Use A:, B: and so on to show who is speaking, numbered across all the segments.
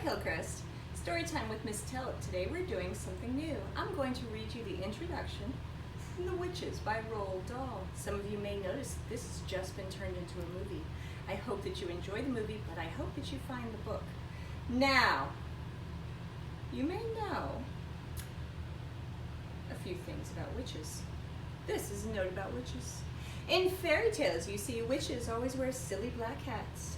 A: Hillcrest. Storytime with Miss Tillett. Today we're doing something new. I'm going to read you the introduction, The Witches by Roald Dahl. Some of you may notice this has just been turned into a movie. I hope that you enjoy the movie, but I hope that you find the book. Now, you may know a few things about witches. This is a note about witches. In fairy tales, you see witches always wear silly black hats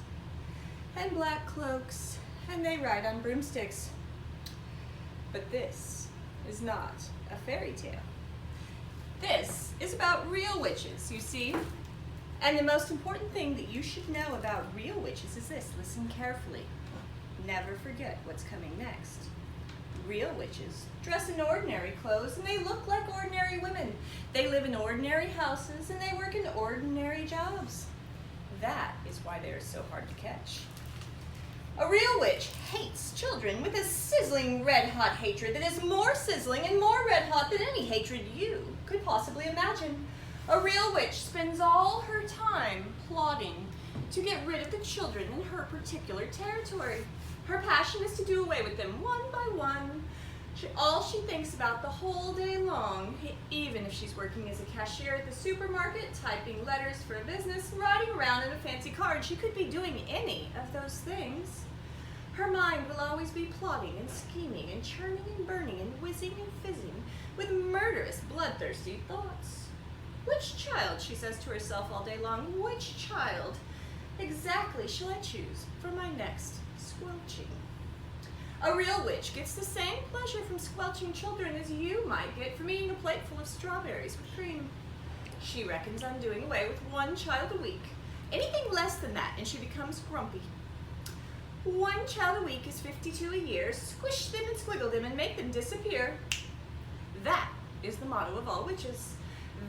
A: and black cloaks, and they ride on broomsticks. But this is not a fairy tale. This is about real witches, you see. And the most important thing that you should know about real witches is this. Listen carefully. Never forget what's coming next. Real witches dress in ordinary clothes and they look like ordinary women. They live in ordinary houses and they work in ordinary jobs. That is why they are so hard to catch. A real witch hates children with a sizzling red-hot hatred that is more sizzling and more red-hot than any hatred you could possibly imagine. A real witch spends all her time plotting to get rid of the children in her particular territory. Her passion is to do away with them one by one. All she thinks about the whole day long, even if she's working as a cashier at the supermarket, typing letters for a business, riding around in a fancy car, and she could be doing any of those things. Her mind will always be plotting and scheming and churning and burning and whizzing and fizzing with murderous, bloodthirsty thoughts. Which child, she says to herself all day long, which child exactly shall I choose for my next squelching? A real witch gets the same pleasure from squelching children as you might get from eating a plate full of strawberries with cream. She reckons on doing away with one child a week. Anything less than that and she becomes grumpy. One child a week is 52 a year. Squish them and squiggle them and make them disappear. That is the motto of all witches.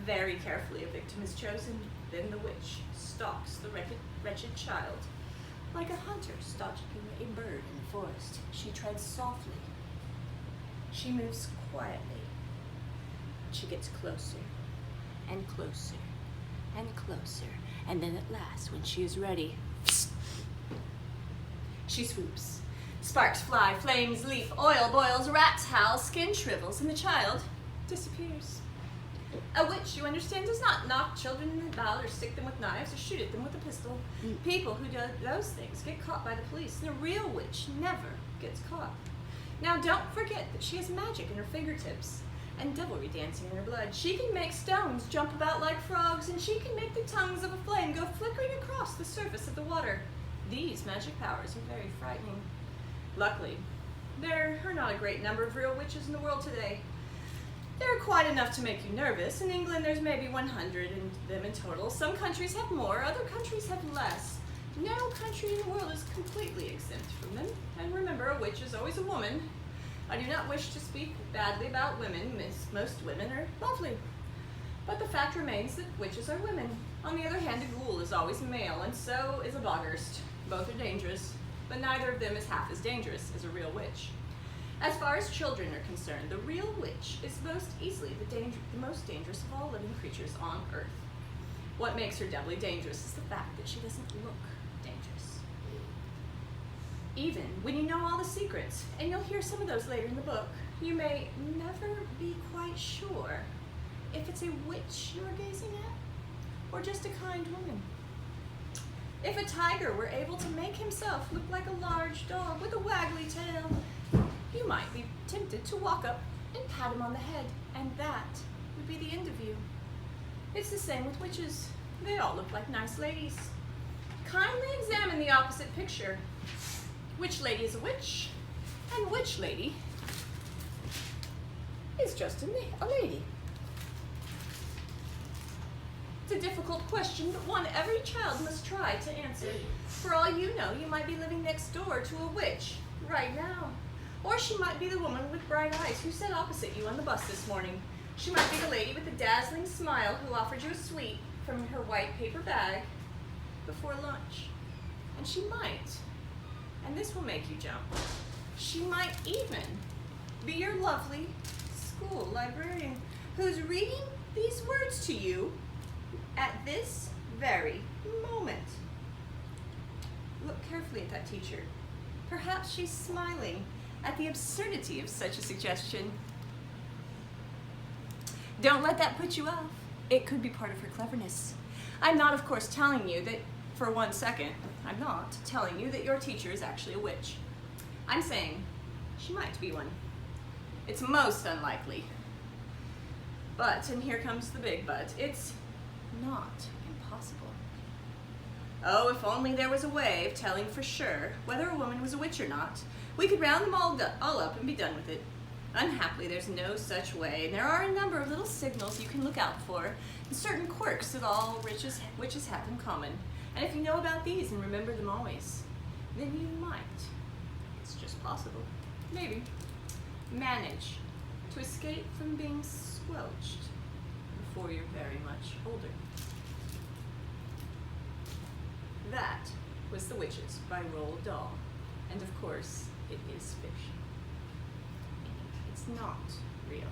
A: Very carefully a victim is chosen. Then the witch stalks the wretched child. Like a hunter stalking a bird in the forest, she treads softly. She moves quietly. She gets closer and closer and closer. And then at last, when she is ready, she swoops. Sparks fly, flames leap, oil boils, rats howl, skin shrivels, and the child disappears. A witch, you understand, does not knock children in the bow or stick them with knives or shoot at them with a pistol. People who do those things get caught by the police, and a real witch never gets caught. Now don't forget that she has magic in her fingertips and devilry dancing in her blood. She can make stones jump about like frogs, and she can make the tongues of a flame go flickering across the surface of the water. These magic powers are very frightening. Luckily, there are not a great number of real witches in the world today. There are quite enough to make you nervous. In England, there's maybe 100 of them in total. Some countries have more, other countries have less. No country in the world is completely exempt from them. And remember, a witch is always a woman. I do not wish to speak badly about women. Most women are lovely. But the fact remains that witches are women. On the other hand, a ghoul is always male, and so is a boggart. Both are dangerous, but neither of them is half as dangerous as a real witch. As far as children are concerned, the real witch is most easily the most dangerous of all living creatures on earth. What makes her doubly dangerous is the fact that she doesn't look dangerous. Even when you know all the secrets, and you'll hear some of those later in the book, you may never be quite sure if it's a witch you're gazing at, or just a kind woman. If a tiger were able to make himself look like a large dog with a waggly tail, you might be tempted to walk up and pat him on the head, and that would be the end of you. It's the same with witches. They all look like nice ladies. Kindly examine the opposite picture. Which lady is a witch, and which lady is just a lady? It's a difficult question, but one every child must try to answer. For all you know, you might be living next door to a witch right now. Or she might be the woman with bright eyes who sat opposite you on the bus this morning. She might be the lady with the dazzling smile who offered you a sweet from her white paper bag before lunch. And she might, and this will make you jump, she might even be your lovely school librarian who's reading these words to you at this very moment. Look carefully at that teacher. Perhaps she's smiling at the absurdity of such a suggestion. Don't let that put you off. It could be part of her cleverness. I'm not, of course, telling you that, for 1 second, I'm not telling you that your teacher is actually a witch. I'm saying she might be one. It's most unlikely. But, and here comes the big but, it's not impossible. Oh, if only there was a way of telling for sure whether a woman was a witch or not. We could round them all up and be done with it. Unhappily, there's no such way, and there are a number of little signals you can look out for, and certain quirks that all witches have in common. And if you know about these and remember them always, then you might, it's just possible, maybe, manage to escape from being squelched before you're very much older. That was The Witches by Roald Dahl, and of course, it is fiction. It's not real.